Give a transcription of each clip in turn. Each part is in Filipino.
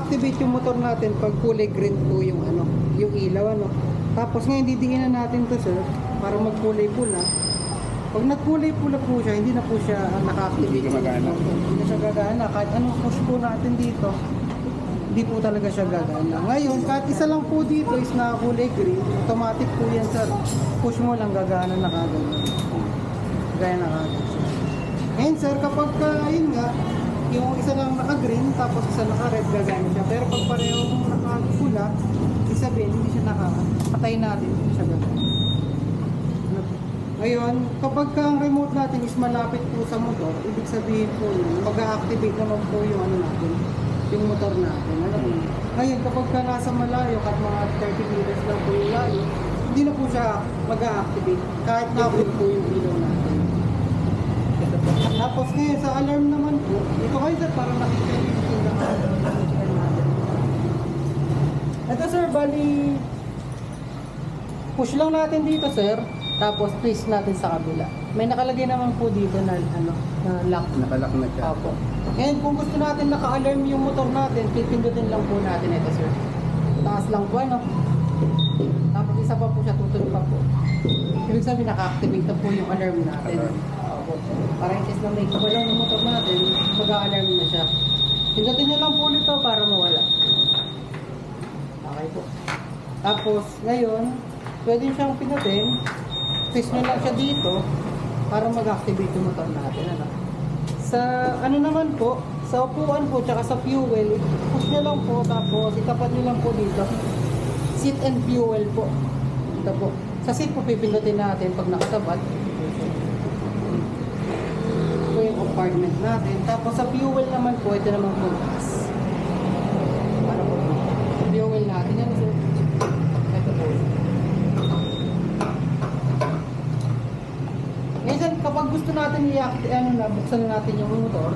mag-activate yung motor natin pag kulay green po yung ano, yung ilaw ano. Tapos ngayon didiinan natin to sir para magkulay pula. Pag nagkulay pula po siya, hindi na po siya naka-activate. Hindi na siya gagana. Kahit anong push po natin dito, hindi po talaga siya gagana. Ngayon, kahit isa lang po dito is nakakulay green, automatic po yan sir. Push mo lang gagana na kagad. Gaya na kagad. Ngayon sir, kapag yun nga, yung isa lang naka-green, tapos isa naka-red, gagana siya. Pero pag parehong naka-pula, isabihin, hindi siya patay natin, hindi siya gagana. Ngayon, kapag ang remote natin is malapit po sa motor, ibig sabihin po yun, mag-a-activate naman po yung ano natin, yung motor natin. Alam mo? Ngayon, kapag ka nasa malayo, at mga 30 meters lang po yung layo, hindi na po siya mag-a-activate, kahit na-abot po yung ilaw natin. Tapos ngayon, sa alarm naman po, ito kayo sir, para nakita yung natin. Ito sir, bali, push lang natin dito sir. Tapos twist natin sa kabila. May nakalagay naman po dito na ano, na lock. Nakalock na siya. Opo. Ngayon kung gusto natin naka-alarm yung motor natin, pipindutin lang po natin ito sir. Taas lang po ano. Tapos isa pa po siya, tutulog pa po. Ibig sabihin naka-activate na po yung alarm natin. Opo. Para in case na may kabalaw ng motor natin, mag-a-alarm na siya. Pindutin nyo lang po nito para mawala. Okay po. Tapos ngayon, pwede siyang pindutin. Twist nyo lang siya dito para mag-activate yung motor natin. Ano? Sa ano naman po, sa upuan po, tsaka sa fuel, push nyo lang po, tapos itapat nyo lang po dito. Seat and fuel po. Ito po. Sa seat po, pipindutin natin pag nakasabat. Ito yung compartment natin. Tapos sa fuel naman po, ito naman po gas. Para po, fuel natin. Yan, sir. Ito po. Ngayon, kapag gusto natin buksan na natin yung motor,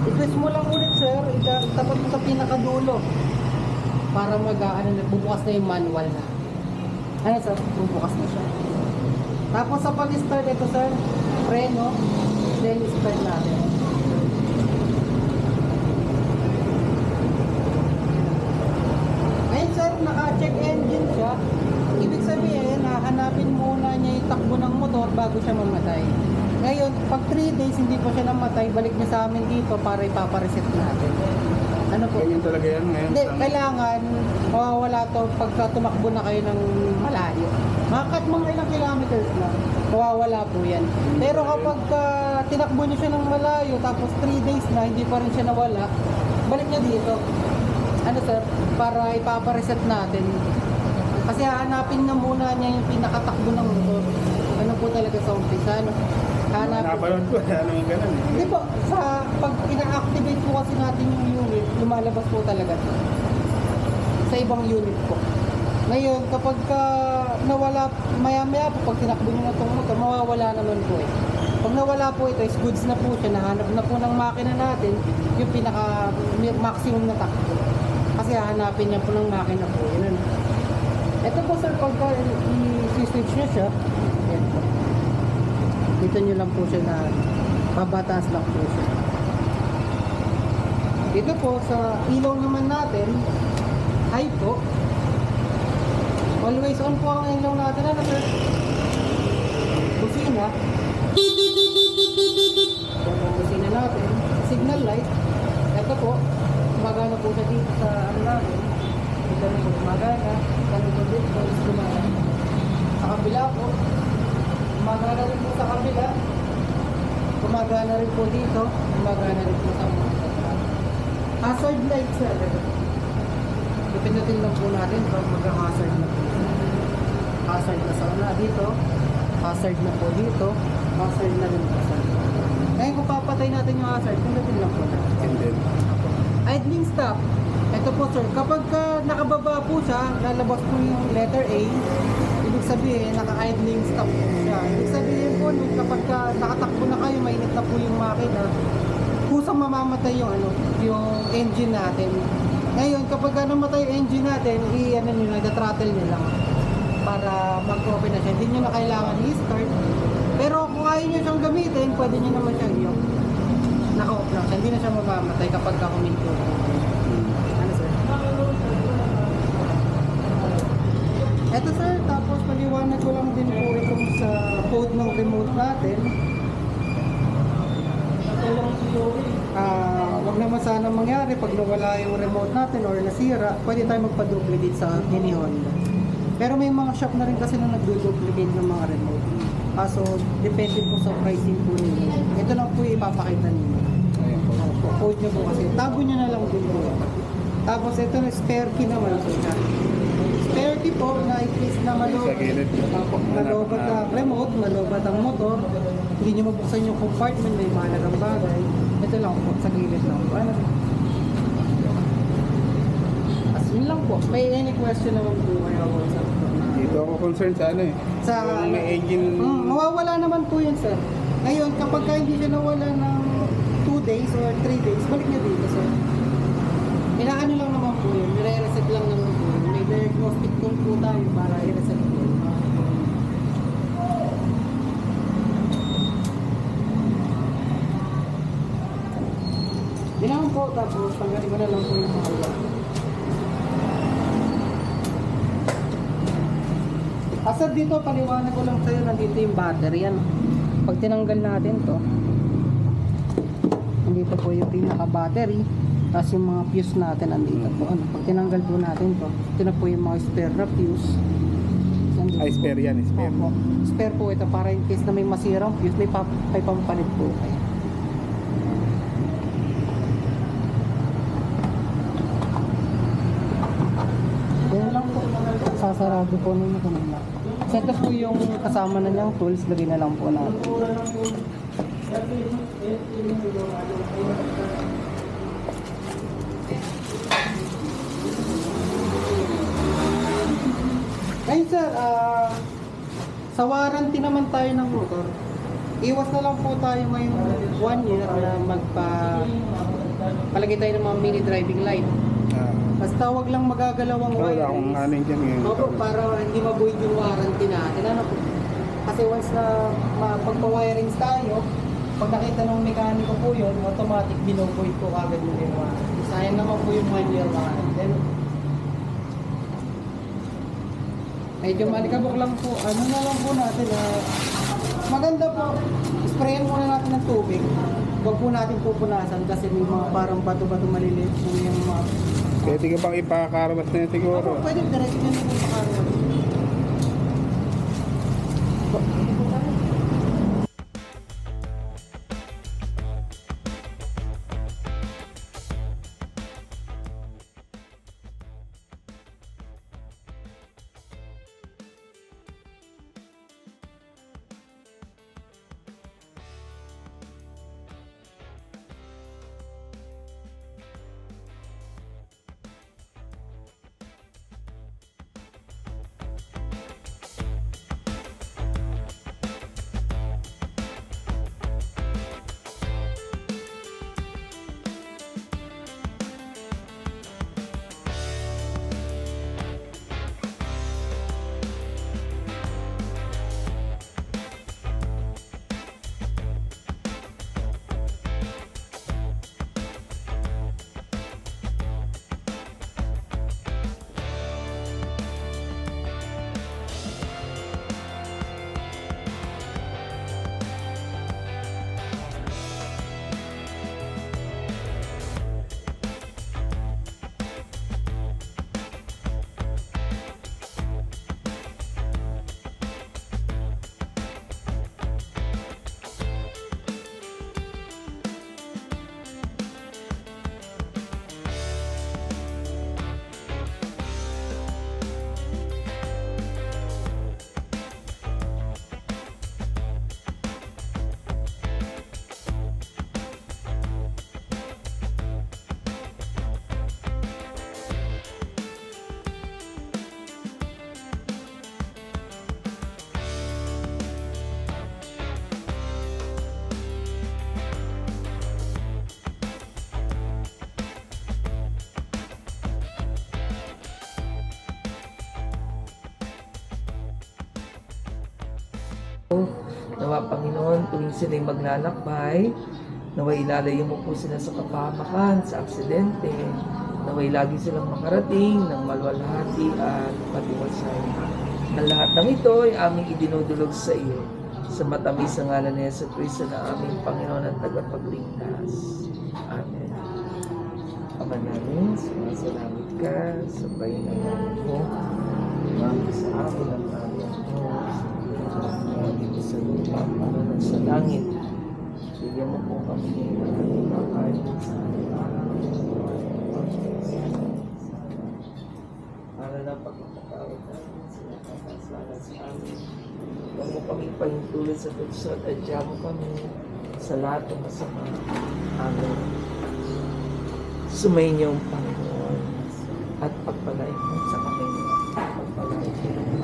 i-twist mo lang ulit sir, itapat mo sa pinakadulo para bubukas na yung manual na. Ano sir, bubukas na siya. Tapos sa pag-start ito sir, preno, then start natin. Ngayon sir, naka-check engine siya. Ibig sabihin, hahanapin muna niya yung takbo ng motor bago siya mamatay. Ngayon, pag 3 days hindi pa siya namatay, balik niya sa amin dito para ipapareset natin. Ano po? Ganyan talaga yan ngayon. Hindi, kailangan mawawala to pagka tumakbo na kayo ng malayo. Kahit mga ilang kilometers na, mawawala po yan. Pero kapag tinakbo niyo siya ng malayo, tapos 3 days na, hindi pa rin siya nawala, balik niya dito. Ano sir? Para ipapareset natin. Kasi hahanapin na muna niya yung pinakatakbo ng motor. Ano po talaga sa umpisa, no? Napanood ko, ano yung ganun eh. Hindi po, pag ina-activate po kasi natin yung unit, lumalabas po talaga ito. Sa ibang unit po. Ngayon, kapag nawala, maya-maya po, pag tinakbo nyo na itong motor, mawawala naman po eh. Pag nawala po ito, is goods na po siya, nahanap na po ng makina natin, yung pinaka-maximum na takbo. Kasi hahanapin niya po ng makina po, yun. Ito po sir, pagka i-switch nyo siya, yan po. Dito nyo lang po siya na babataas lang po siya. Dito po sa ilaw naman natin, high po. Always on po ang ilaw natin. Ano sir? Busina. Ito po busina natin. Signal light. Ito po, gumagana po siya dito sa ano natin. Ito na po gumagana. Ganito dito is gumagana. Sa kabila po, gumagana rin po sa kabila. Gumagana rin po dito. Gumagana rin po sa mga. Hazard light sir. Ipindutin lang po natin pag mag-hazard na po. Hazard na sa una dito. Hazard na po dito. Hazard na rin po sa. Ngayon kung papatay natin yung hazard, pindutin lang po natin. And then, idling stop. Ito po sir, kapag nakababa po siya, lalabas po yung letter A, ibig sabihin naka-idling stop po siya. Ibig sabihin po, kapag nakatakbo na kayo, mainit na po yung makina, kusang mamamatay yung yung engine natin. Ngayon, kapag namatay yung engine natin, nag-throttle nyo lang para mag-open na siya. Hindi nyo na kailangan i-start. Pero kung ayaw nyo siyang gamitin, pwede nyo naman siyang naka-off lang siya. Hindi na siya mamamatay kapag huminto. Ano sir? Eto sir, tapos paliwanag ko lang din po itong sa code ng remote natin. Wag naman sana mangyari pag nawala yung remote natin or nasira, pwede tayo magpa-duplicate sa mini Honda. Pero may mga shop na rin kasi na nagdo-duplicate ng mga remote. Kaso, depende po sa pricing po ninyo. Ito lang po yung ipapakita ninyo. Ayan po. Code nyo po kasi. Tago nyo na lang din po. Tapos ito na spare key naman. Spare key po na i-place na Sa malobat. gilid. Malobat ang remote, malobat ang motor. Hindi nyo mabuksan yung compartment, may mahalagang bagay. Ito lang po, sa gilid lang po. Ano? As yun lang po. May any question naman po kayo sa Dito ako concerned sa ano eh. sa Yung may engine. mawawala naman po yun sir. Ngayon, kapag hindi siya nawala ng 2 days or 3 days, balik niya dito sir. Inaano lang naman po yun, nire-reset lang naman po yun. May diagnostic tool po tayo para i-reset po yun. Yun naman po, tapos tanggalin ko na lang po yung mga asad dito, paliwanag ko lang sa'yo, nandito yung battery yan. Pag tinanggal natin to, nandito po yung pinaka-battery, tapos yung mga fuse natin nandito po. Ano, pag tinanggal po natin to, ito na po yung mga spare na fuse. Ay, spare yan, spare. Opo. Spare po ito para in case na may masirang fuse, may pampalit po kayo. Yan lang po. Sasarado po ninyo kanina. Ito po yung kasama na niyang tools, lagay na lang po natin. Ngayon sir, sa warranty naman tayo ng motor. Iwas na lang po tayo ngayong 1 year na palagay tayo ng mga mini driving light. Basta wag lang magagalaw ang Wala wire. akong aning dyan ngayon. Opo, para hindi ma-void yung warranty natin. Ano po? Kasi once na pagpa-wirings tayo, pag nakita ng mekaniko po yun, automatic bino-void po agad yung warranty. Sayang naman po yung 1 year warranty. Medyo malikabok lang po. Ano na lang po natin, maganda po. Sprayan muna natin ng tubig. Huwag po natin pupunasan kasi may mga parang bato-bato maliliit po yung mga... Pwede ka bang ipakarwas na yun siguro? Opo, pwede direct nyo na po pakarwas. Nawa Panginoon, tuwing sila'y maglalakbay, nawa ilalayo mo po sila sa kapahamakan, sa aksidente, Naway lagi silang makarating ng malwalhati at matiwasay. Ang lahat ng ito ay aming idinudulog sa iyo sa matamis na ngalan ni Yesu Cristo na aming Panginoon at tagapagligtas. Amen. Ama namin, sumasalamat ka sa Panginoon mo. Mami sa amin ang aming Diyos. Dito sa lupa, para na sa langit. Bigyan mo po kami ng aming makain sa para na pagkakatawad namin sila kakasala sa amin. Huwag mo kami pahintulad sa tukso at adya mo kami sa lahat ng masama. Amen. Sumayin niyo ang Panginoon at pagpalain mo sa kami. Pagpalain mo.